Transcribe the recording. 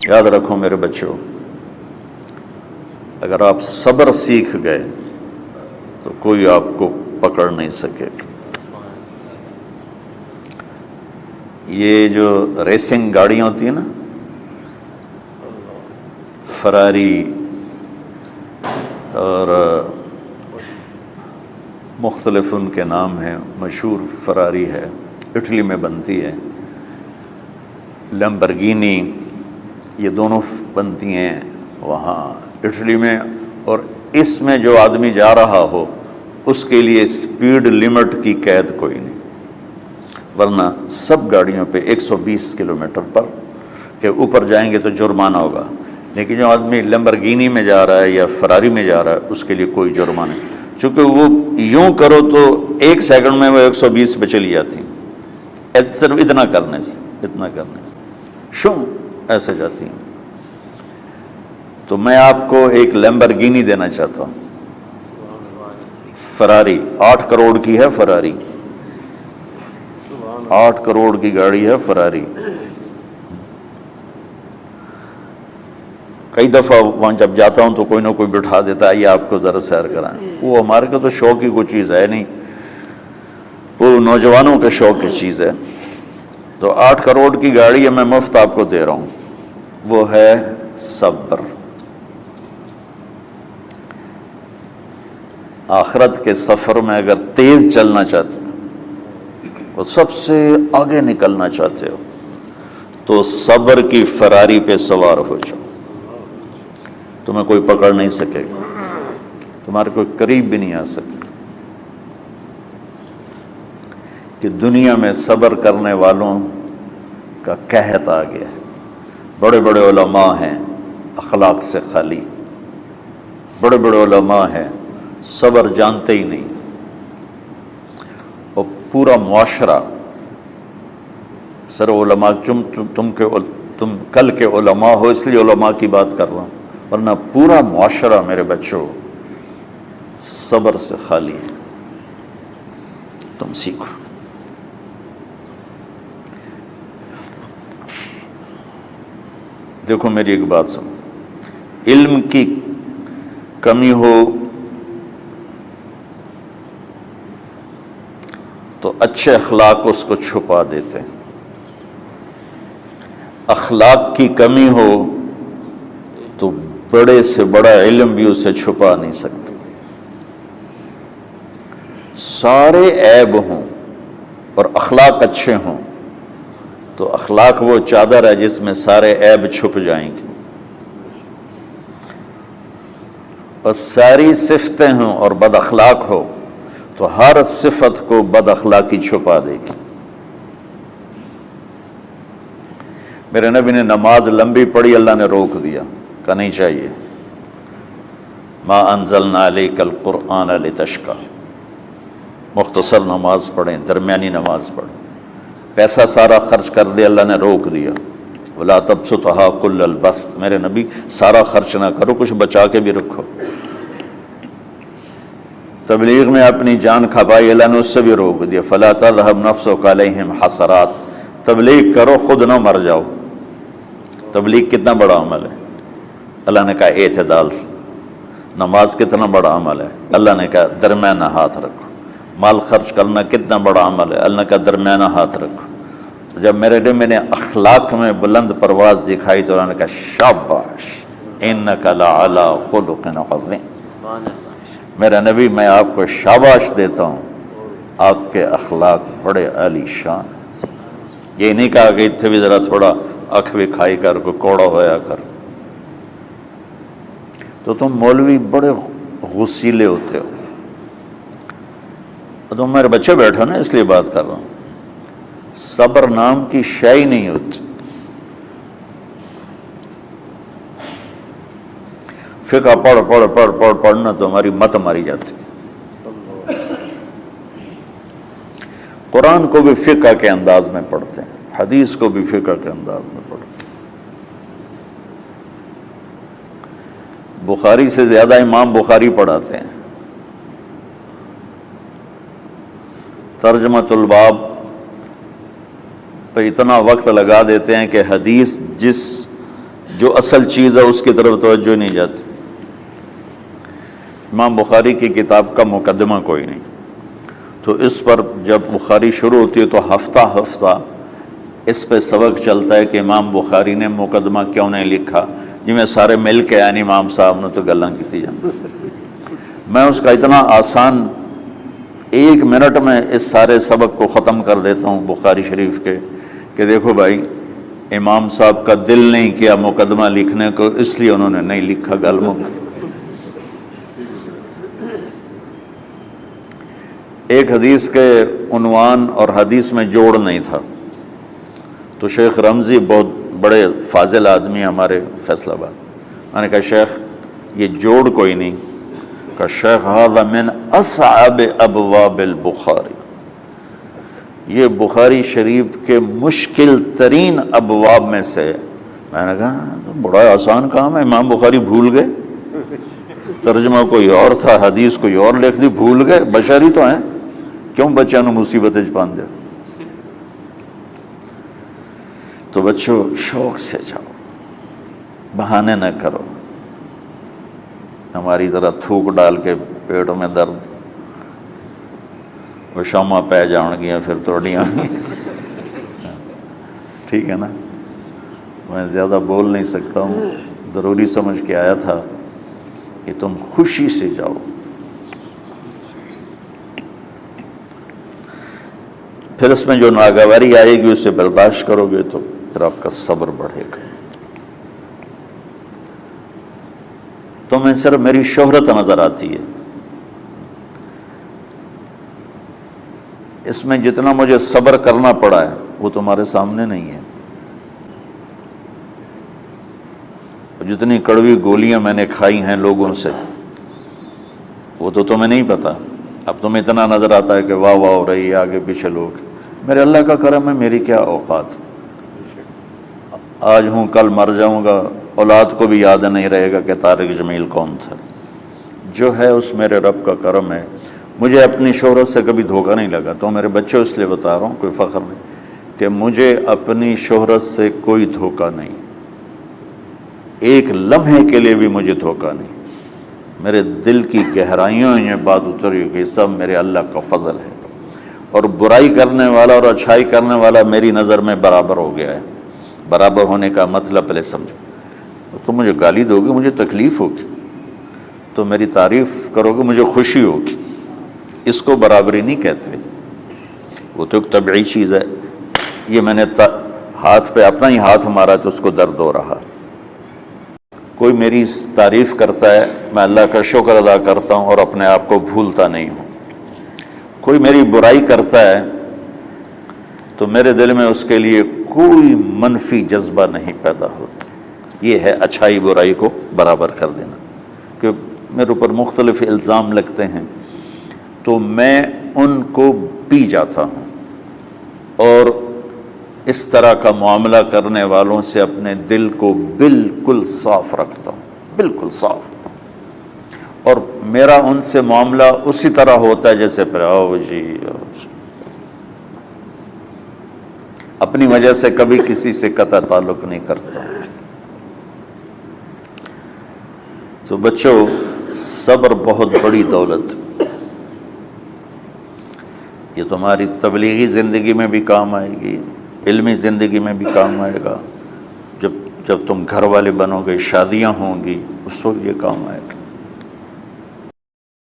یاد رکھو میرے بچوں، اگر آپ صبر سیکھ گئے تو کوئی آپ کو پکڑ نہیں سکے گا۔ یہ جو ریسنگ گاڑیاں ہوتی ہیں نا، فراری اور مختلف ان کے نام ہیں، مشہور فراری ہے، اٹلی میں بنتی ہے، لیمبرگینی، یہ دونوں بنتی ہیں وہاں اٹلی میں، اور اس میں جو آدمی جا رہا ہو اس کے لیے سپیڈ لمٹ کی قید کوئی نہیں، ورنہ سب گاڑیوں پہ 120 کلومیٹر پر کے اوپر جائیں گے تو جرمانہ ہوگا، لیکن جو آدمی لیمبرگینی میں جا رہا ہے یا فراری میں جا رہا ہے اس کے لیے کوئی جرمانہ نہیں، چونکہ وہ یوں کرو تو 1 سیکنڈ میں وہ 120 پہ چلی جاتی ہیں، صرف اتنا کرنے سے شوں ایسے جاتی ہیں۔ تو میں آپ کو ایک لیمبرگینی دینا چاہتا ہوں، فراری 8 کروڑ کی ہے، فراری 8 کروڑ کی گاڑی ہے فراری۔ کئی دفعہ وہاں جب جاتا ہوں تو کوئی نہ کوئی بٹھا دیتا ہے، یہ آپ کو ذرا سیر کرائیں، وہ ہمارے کو تو شوق کی کوئی چیز ہے نہیں، وہ نوجوانوں کے شوق کی چیز ہے۔ تو 8 کروڑ کی گاڑی ہے، میں مفت آپ کو دے رہا ہوں، وہ ہے صبر۔ آخرت کے سفر میں اگر تیز چلنا چاہتے ہو اور سب سے آگے نکلنا چاہتے ہو تو صبر کی فراری پہ سوار ہو جاؤ، تمہیں کوئی پکڑ نہیں سکے گا، تمہارے کوئی قریب بھی نہیں آ سکے گا، کہ دنیا میں صبر کرنے والوں کا قحط آ گیا ہے۔ بڑے بڑے علماء ہیں اخلاق سے خالی، بڑے بڑے علماء ہیں صبر جانتے ہی نہیں، اور پورا معاشرہ سر علماء، تم کل کے علماء ہو اس لیے علماء کی بات کر رہا ہوں، ورنہ پورا معاشرہ میرے بچوں صبر سے خالی ہے۔ تم سیکھو۔ دیکھو میری ایک بات سنو، علم کی کمی ہو تو اچھے اخلاق اس کو چھپا دیتے ہیں، اخلاق کی کمی ہو تو بڑے سے بڑا علم بھی اسے چھپا نہیں سکتا۔ سارے عیب ہوں اور اخلاق اچھے ہوں تو اخلاق وہ چادر ہے جس میں سارے عیب چھپ جائیں گے، اور ساری صفتیں ہوں اور بد اخلاق ہو تو ہر صفت کو بد اخلاقی چھپا دے گی۔ میرے نبی نے نماز لمبی پڑھی، اللہ نے روک دیا، کہا نہیں چاہیے، ما انزلنا علیک القرآن لتشقی، مختصر نماز پڑھیں، درمیانی نماز پڑھیں۔ پیسہ سارا خرچ کر دے، اللہ نے روک دیا، ولا تبسطھا کل البسط، میرے نبی سارا خرچ نہ کرو، کچھ بچا کے بھی رکھو۔ تبلیغ میں اپنی جان کھپائی، اللہ نے اس سے بھی روک دیا، فلا تذهب نفسک علیہم حسرات، تبلیغ کرو خود نہ مر جاؤ۔ تبلیغ کتنا بڑا عمل ہے، اللہ نے کہا اعتدال سے۔ نماز کتنا بڑا عمل ہے، اللہ نے کہا درمیانہ ہاتھ رکھو۔ مال خرچ کرنا کتنا بڑا عمل ہے، اللہ نے کہا درمیانہ ہاتھ رکھو۔ جب میرے لیے میں نے اخلاق میں بلند پرواز دکھائی تو اللہ نے کہا شاباش انک لعلی خلق عظیم، میرا نبی میں آپ کو شاباش دیتا ہوں، آپ کے اخلاق بڑے عالی شان ہیں۔ یہ نہیں کہا کہ اتنے بھی ذرا تھوڑا اکھ بھی کھائی کر کوئی کوڑا ہویا کر۔ تو تم مولوی بڑے غسیلے ہوتے ہو، تم میرے بچے بیٹھو نا اس لیے بات کر رہا ہوں، صبر نام کی شے ہی نہیں ہوتی۔ فقہ پڑھنا تو ہماری مت ماری جاتی، قرآن کو بھی فقہ کے انداز میں پڑھتے ہیں، حدیث کو بھی فقہ کے انداز میں پڑھتے ہیں۔ بخاری سے زیادہ امام بخاری پڑھاتے ہیں، ترجمۃ الباب پہ اتنا وقت لگا دیتے ہیں کہ حدیث جس جو اصل چیز ہے اس کی طرف توجہ نہیں جاتی۔ امام بخاری کی کتاب کا مقدمہ کوئی نہیں، تو اس پر جب بخاری شروع ہوتی ہے تو ہفتہ ہفتہ اس پہ سبق چلتا ہے کہ امام بخاری نے مقدمہ کیوں نہیں لکھا، جی میں سارے مل کے یعنی امام صاحب نے تو گلاں کی جان۔ میں اس کا اتنا آسان 1 منٹ میں اس سارے سبق کو ختم کر دیتا ہوں بخاری شریف کے، کہ دیکھو بھائی امام صاحب کا دل نہیں کیا مقدمہ لکھنے کو، اس لیے انہوں نے نہیں لکھا۔ گلموں ایک حدیث کے عنوان اور حدیث میں جوڑ نہیں تھا، تو شیخ رمزی بہت بڑے فاضل آدمی ہمارے فیصل آباد، میں نے کہا شیخ یہ جوڑ کوئی نہیں، کہا شیخ ھذا من اصعب ابواب البخاری، یہ بخاری شریف کے مشکل ترین ابواب میں سے۔ میں نے کہا بڑا آسان کام ہے، امام بخاری بھول گئے، ترجمہ کوئی اور تھا، حدیث کوئی اور لکھ دی، بھول گئے، بشری تو ہیں، کیوں بچوں نے مصیبت پان دیا۔ تو بچوں شوق سے جاؤ، بہانے نہ کرو، ہماری ذرا تھوک ڈال کے پیٹوں میں درد، وہ شامہ پہ جان گیا پھر توڑیاں ٹھیک ہے نا۔ میں زیادہ بول نہیں سکتا ہوں، ضروری سمجھ کے آیا تھا کہ تم خوشی سے جاؤ۔ پھر اس میں جو ناگواری آئے گی اسے برداشت کرو گے تو پھر آپ کا صبر بڑھے گا۔ تمہیں صرف میری شہرت نظر آتی ہے، اس میں جتنا مجھے صبر کرنا پڑا ہے وہ تمہارے سامنے نہیں ہے، جتنی کڑوی گولیاں میں نے کھائی ہیں لوگوں سے وہ تو تمہیں نہیں پتا۔ اب تمہیں اتنا نظر آتا ہے کہ واہ واہ ہو رہی ہے آگے پیچھے لوگ، میرے اللہ کا کرم ہے، میری کیا اوقات، آج ہوں کل مر جاؤں گا، اولاد کو بھی یاد نہیں رہے گا کہ طارق جمیل کون تھا۔ جو ہے اس میرے رب کا کرم ہے، مجھے اپنی شہرت سے کبھی دھوکہ نہیں لگا۔ تو میرے بچوں اس لیے بتا رہا ہوں، کوئی فخر نہیں، کہ مجھے اپنی شہرت سے کوئی دھوکہ نہیں، ایک لمحے کے لیے بھی مجھے دھوکہ نہیں۔ میرے دل کی گہرائیوں یہ بات اتری کہ سب میرے اللہ کا فضل ہے، اور برائی کرنے والا اور اچھائی کرنے والا میری نظر میں برابر ہو گیا ہے۔ برابر ہونے کا مطلب پہلے سمجھو، تم مجھے گالی دو گے مجھے تکلیف ہوگی، تو میری تعریف کرو گے مجھے خوشی ہوگی، اس کو برابری نہیں کہتے، وہ تو ایک طبعی چیز ہے۔ یہ میں نے ہاتھ پہ اپنا ہی ہاتھ مارا تو اس کو درد ہو رہا۔ کوئی میری تعریف کرتا ہے میں اللہ کا شکر ادا کرتا ہوں اور اپنے آپ کو بھولتا نہیں ہوں، کوئی میری برائی کرتا ہے تو میرے دل میں اس کے لیے کوئی منفی جذبہ نہیں پیدا ہوتا۔ یہ ہے اچھائی برائی کو برابر کر دینا۔ کہ میرے اوپر مختلف الزام لگتے ہیں تو میں ان کو پی جاتا ہوں، اور اس طرح کا معاملہ کرنے والوں سے اپنے دل کو بالکل صاف رکھتا ہوں، بالکل صاف، اور میرا ان سے معاملہ اسی طرح ہوتا ہے جیسے پھر آؤ جی، اپنی وجہ سے کبھی کسی سے قطع تعلق نہیں کرتا۔ تو بچوں صبر بہت بڑی دولت، یہ تمہاری تبلیغی زندگی میں بھی کام آئے گی، علمی زندگی میں بھی کام آئے گا، جب تم گھر والے بنو گے، شادیاں ہوں گی، اس وقت یہ کام آئے گا۔